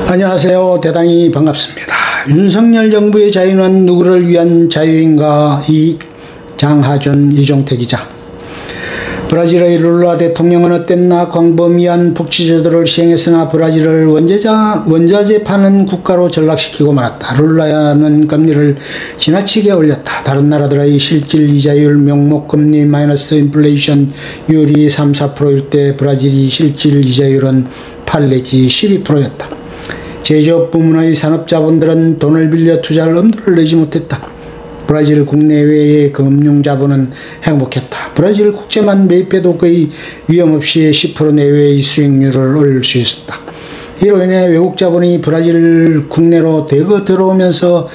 안녕하세요. 대단히 반갑습니다. 윤석열 정부의 자유는 누구를 위한 자유인가? 장하준, 이종태 기자. 브라질의 룰라 대통령은 어땠나? 광범위한 복지제도를 시행했으나 브라질을 원자재 파는 국가로 전락시키고 말았다. 룰라는 금리를 지나치게 올렸다. 다른 나라들의 실질 이자율 명목금리 마이너스 인플레이션율이 3~4%일 때 브라질이 실질 이자율은 8 내지 12%였다. 제조업 부문의 산업자본들은 돈을 빌려 투자할 엄두를 내지 못했다. 브라질 국내외의 금융자본은 행복했다. 브라질 국채만 매입해도 거의 위험없이 10% 내외의 수익률을 올릴 수 있었다. 이로 인해 외국 자본이 브라질 국내로 대거 들어오면서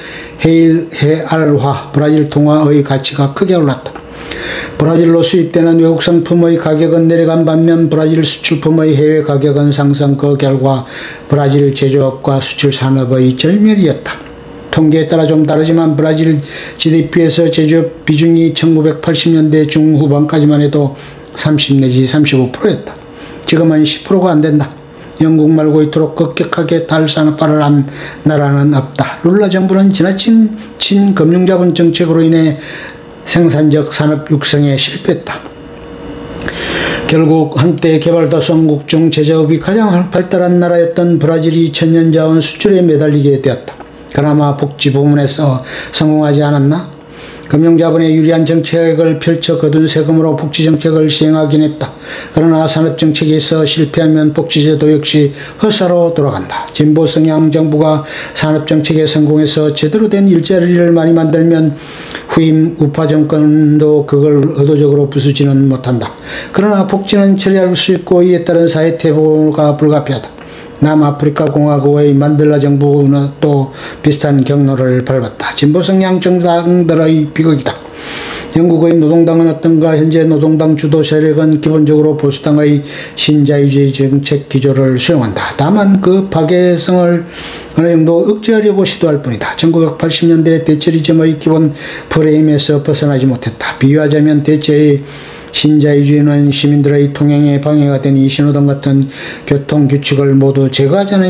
해알화, 브라질 통화의 가치가 크게 올랐다. 브라질로 수입되는 외국 상품의 가격은 내려간 반면 브라질 수출품의 해외 가격은 상승. 그 결과 브라질 제조업과 수출 산업의 절멸이었다. 통계에 따라 좀 다르지만 브라질 GDP에서 제조업 비중이 1980년대 중후반까지만 해도 30 내지 35%였다. 지금은 10%가 안 된다. 영국 말고 이토록 급격하게 탈산업화를 한 나라는 없다. 룰라 정부는 지나친 친금융자본 정책으로 인해 생산적 산업 육성에 실패했다. 결국 한때 개발도상국 중 제조업이 가장 발달한 나라였던 브라질이 천년자원 수출에 매달리게 되었다. 그나마 복지 부문에서 성공하지 않았나? 금융자본에 유리한 정책을 펼쳐 거둔 세금으로 복지정책을 시행하긴 했다. 그러나 산업정책에서 실패하면 복지제도 역시 허사로 돌아간다. 진보 성향 정부가 산업정책에 성공해서 제대로 된 일자리를 많이 만들면 후임 우파 정권도 그걸 의도적으로 부수지는 못한다. 그러나 복지는 처리할 수 있고 이에 따른 사회 태보가 불가피하다. 남아프리카 공화국의 만델라 정부는 또 비슷한 경로를 밟았다. 진보 성향 정당들의 비극이다. 영국의 노동당은 어떤가? 현재 노동당 주도 세력은 기본적으로 보수당의 신자유주의 정책 기조를 수용한다. 다만 그 파괴성을 어느 정도 억제하려고 시도할 뿐이다. 1980년대 대체리즘의 기본 프레임에서 벗어나지 못했다. 비유하자면 대체의 신자유주의는 시민들의 통행에 방해가 되니 신호등 같은 교통규칙을 모두 제거하자는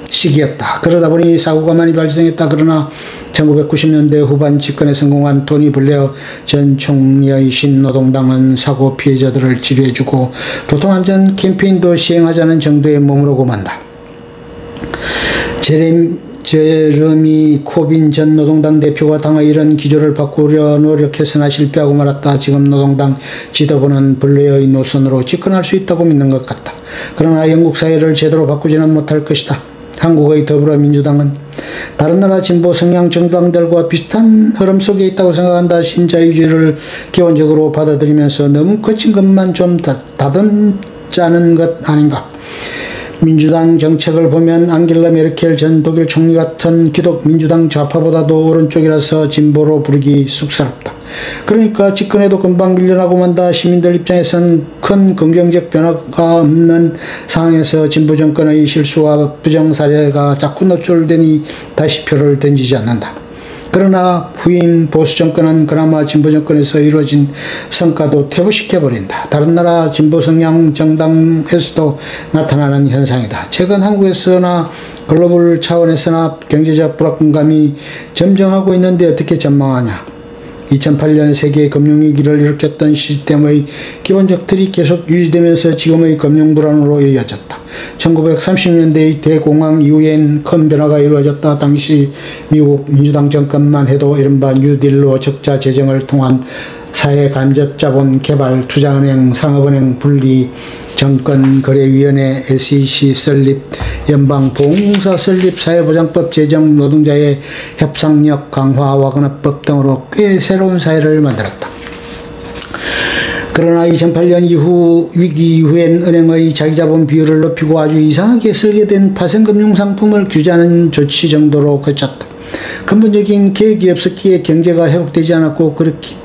시기였다. 그러다 보니 사고가 많이 발생했다. 그러나 1990년대 후반 집권에 성공한 토니 블레어 전 총리의 신노동당은 사고 피해자들을 치료해주고 교통안전 캠페인도 시행하자는 정도에 머무르고 만다. 제레미 코빈 전 노동당 대표가 당의 이런 기조를 바꾸려 노력했으나 실패하고 말았다. 지금 노동당 지도부는 블레어의 노선으로 집권할 수 있다고 믿는 것 같다. 그러나 영국 사회를 제대로 바꾸지는 못할 것이다. 한국의 더불어민주당은 다른 나라 진보 성향 정당들과 비슷한 흐름 속에 있다고 생각한다. 신자유주의를 기본적으로 받아들이면서 너무 거친 것만 좀 다듬자는 것 아닌가. 민주당 정책을 보면 앙겔라 메르켈 전 독일 총리 같은 기독민주당 좌파보다도 오른쪽이라서 진보로 부르기 쑥스럽다. 그러니까 집권에도 금방 밀려나고 만다. 시민들 입장에선 큰 긍정적 변화가 없는 상황에서 진보 정권의 실수와 부정 사례가 자꾸 노출되니 다시 표를 던지지 않는다. 그러나 후임 보수 정권은 그나마 진보 정권에서 이루어진 성과도 퇴보시켜버린다. 다른 나라 진보 성향 정당에서도 나타나는 현상이다. 최근 한국에서나 글로벌 차원에서나 경제적 불안감이 점증하고 있는데 어떻게 전망하냐. 2008년 세계 금융위기를 일으켰던 시스템의 기본적 틀이 계속 유지되면서 지금의 금융불안으로 이어졌다. 1930년대의 대공황 이후엔 큰 변화가 이루어졌다. 당시 미국 민주당 정권만 해도 이른바 뉴딜로 적자 재정을 통한 사회간접자본 개발, 투자은행, 상업은행 분리, 정권거래위원회, SEC 설립, 연방보험공사 설립, 사회보장법 제정, 노동자의 협상력 강화, 와그너법 등으로 꽤 새로운 사회를 만들었다. 그러나 2008년 위기 이후엔 은행의 자기자본 비율을 높이고 아주 이상하게 설계된 파생금융상품을 규제하는 조치 정도로 그쳤다. 근본적인 계획이 없었기에 경제가 회복되지 않았고 그렇게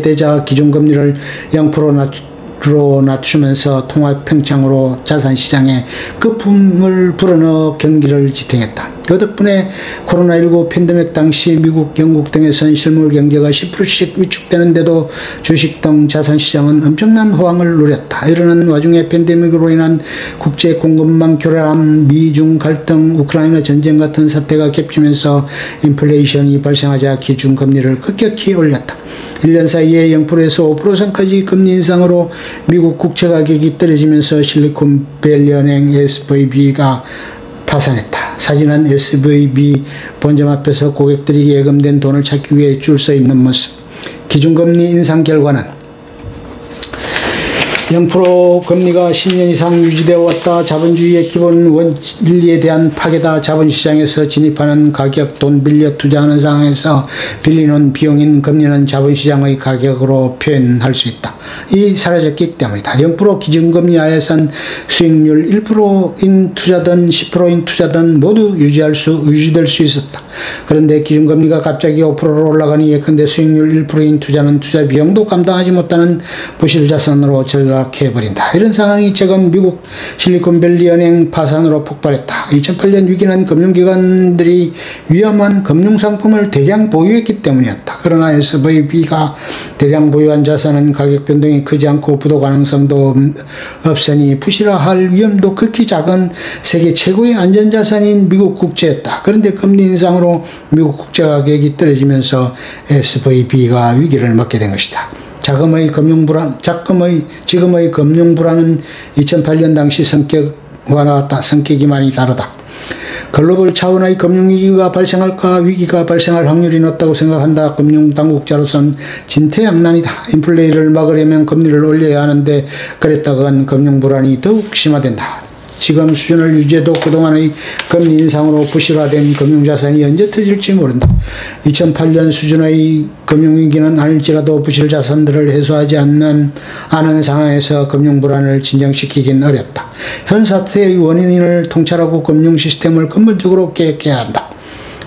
되자 기준금리를 0%로 낮추면서 통화평창으로 자산시장에 거품을 불어넣어 경기를 지탱했다. 그 덕분에 코로나19 팬데믹 당시 미국, 영국 등에선 실물 경제가 10%씩 위축되는데도 주식 등 자산시장은 엄청난 호황을 누렸다. 이러는 와중에 팬데믹으로 인한 국제 공급망 교란, 미중 갈등, 우크라이나 전쟁 같은 사태가 겹치면서 인플레이션이 발생하자 기준금리를 급격히 올렸다. 1년 사이에 0%에서 5%선까지 금리 인상으로 미국 국채 가격이 떨어지면서 실리콘밸리 은행 SVB가 파산했다. 사진은 SVB 본점 앞에서 고객들이 예금된 돈을 찾기 위해 줄 서 있는 모습. 기준금리 인상 결과는 0% 금리가 10년 이상 유지되어 왔다. 자본주의의 기본 원리에 대한 파괴다. 자본시장에서 진입하는 가격, 돈 빌려 투자하는 상황에서 빌리는 비용인 금리는 자본시장의 가격으로 표현할 수 있다. 이 사라졌기 때문이다. 0% 기준금리 하에선 수익률 1%인 투자든 10%인 투자든 모두 유지될 수 있었다. 그런데 기준금리가 갑자기 5%로 올라가니 예컨대 수익률 1%인 투자는 투자 비용도 감당하지 못하는 부실자산으로 전락해버린다. 이런 상황이 최근 미국 실리콘밸리 은행 파산으로 폭발했다. 2008년 위기는 금융기관들이 위험한 금융상품을 대량 보유했기 때문이었다. 그러나 SVB가 대량 보유한 자산은 가격 변동이 크지 않고 부도 가능성도 없으니 부실화할 위험도 극히 작은 세계 최고의 안전자산인 미국 국채였다. 그런데 금리 인상으로 미국 국채 가격이 떨어지면서 SVB가 위기를 맞게 된 것이다. 지금의 금융 불안은 2008년 당시 성격과 성격이 많이 다르다. 글로벌 차원의 금융위기가 발생할까? 위기가 발생할 확률이 높다고 생각한다. 금융당국자로서는 진퇴양난이다. 인플레이를 막으려면 금리를 올려야 하는데 그랬다간 금융불안이 더욱 심화된다. 지금 수준을 유지해도 그동안의 금리 인상으로 부실화된 금융자산이 언제 터질지 모른다. 2008년 수준의 금융위기는 아닐지라도 부실자산들을 해소하지 않는 상황에서 금융불안을 진정시키긴 어렵다. 현 사태의 원인을 통찰하고 금융시스템을 근본적으로 개혁해야 한다.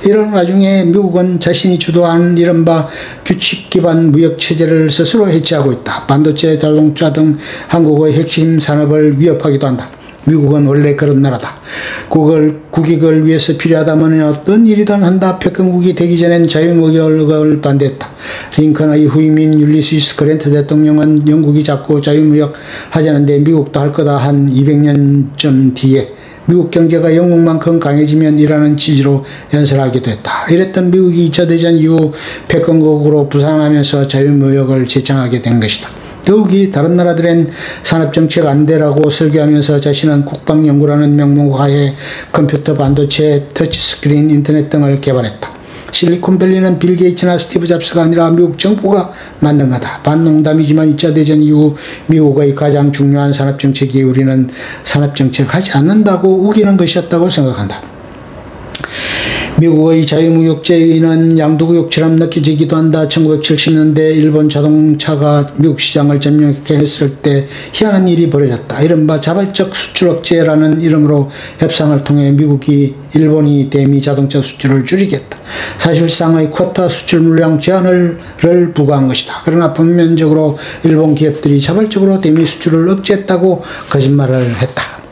이런 와중에 미국은 자신이 주도한 이른바 규칙 기반 무역체제를 스스로 해체하고 있다. 반도체, 자동차 등 한국의 핵심 산업을 위협하기도 한다. 미국은 원래 그런 나라다. 국익을 위해서 필요하다면 어떤 일이든 한다. 패권국이 되기 전엔 자유무역을 반대했다. 링컨의 후임인 율리시스 그랜트 대통령은 영국이 자꾸 자유무역 하자는데 미국도 할 거다 한 200년쯤 뒤에 미국 경제가 영국만큼 강해지면 이라는 취지로 연설하기도 했다. 이랬던 미국이 2차 대전 이후 패권국으로 부상하면서 자유무역을 제창하게 된 것이다. 더욱이 다른 나라들은 산업정책 안되라고 설교하면서 자신은 국방연구라는 명목하에 컴퓨터, 반도체, 터치스크린, 인터넷 등을 개발했다. 실리콘밸리는 빌 게이츠나 스티브 잡스가 아니라 미국 정부가 만든 거다. 반농담이지만 2차 대전 이후 미국의 가장 중요한 산업정책이 우리는 산업정책 하지 않는다고 우기는 것이었다고 생각한다. 미국의 자유무역제의는 양도구역처럼 느껴지기도 한다. 1970년대 일본 자동차가 미국 시장을 점령했을 때 희한한 일이 벌어졌다. 이른바 자발적 수출 억제라는 이름으로 협상을 통해 미국이 일본이 대미 자동차 수출을 줄이겠다. 사실상의 쿼타 수출 물량 제한을 부과한 것이다. 그러나 표면적으로 일본 기업들이 자발적으로 대미 수출을 억제했다고 거짓말을 했다.